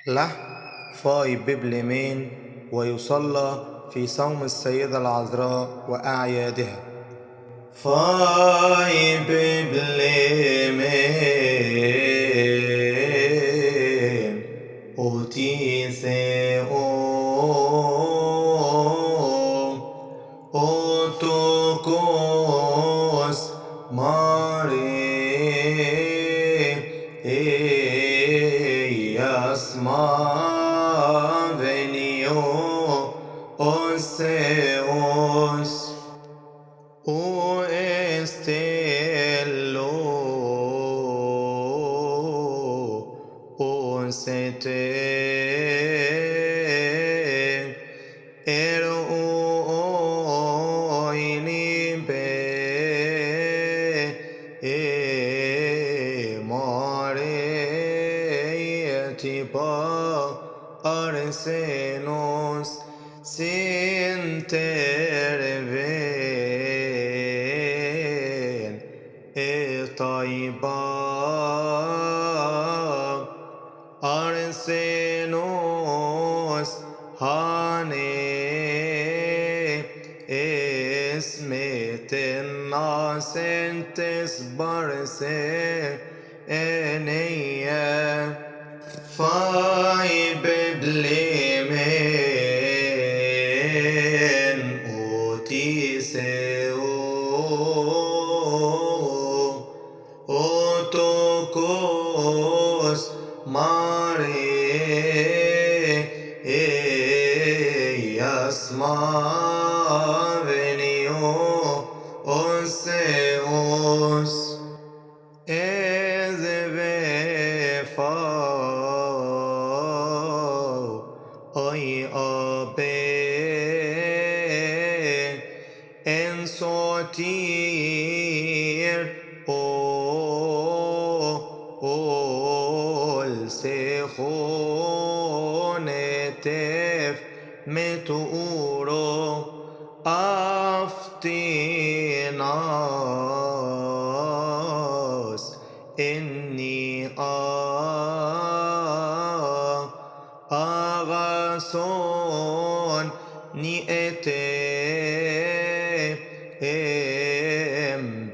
له فاي ببليمين ويصلى في صوم السيدة العذراء وأعيادها. فاي ببليمين أوتيسي أوتوكوس ماري يسمع فينيو أوسيوس O estello, o sete, ero oinibe, mare etipa arsenos sinterve. طيبة أرسنوس هاني اسمت الناسنتس برسي انيا فاي ببليمين أوتيسيو Otokos Mare Yasma Venio Oseos Ezevefa Oi Abe En Sotir سخونتف متورو أفتناس إني أغسون نئتي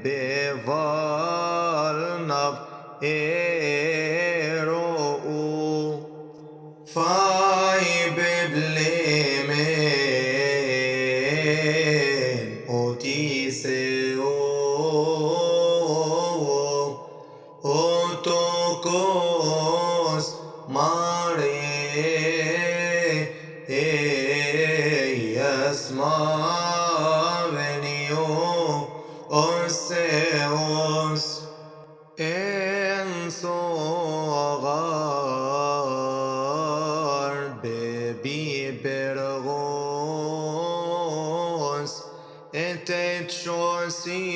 بفالنف فاي ببليمين أوتيسيو أوتوكوس ماري يسمع فينيو أوسيوس إن صغار ببرغوس اتتشوسي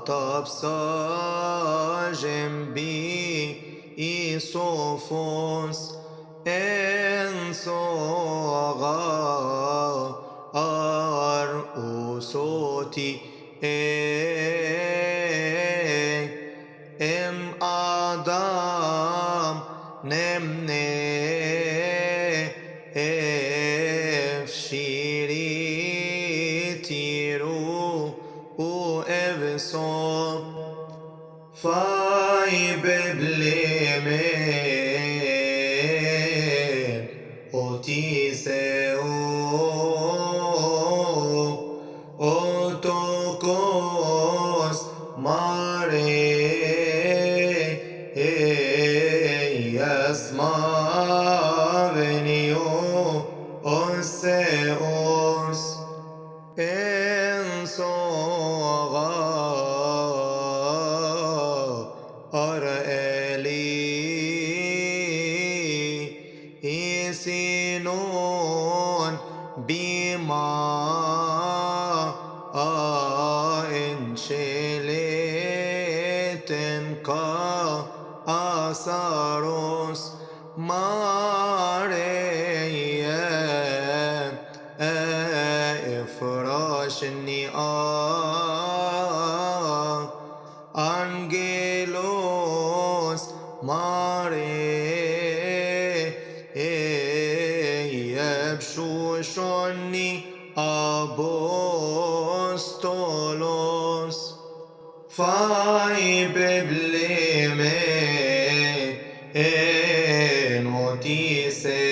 طبسا جنبي إيصوفوس إن صغار أوسوتي إم آدم نمني إفشيري تيرو وإفسوب فاي ببليمين أوتيسيو أوتوكوس ماري يسمع فينيو أوسيوس إن صغار إلي إسنون بما أساروس ماريا إفراشني أنجي Doni apostolos fai probleme e notizie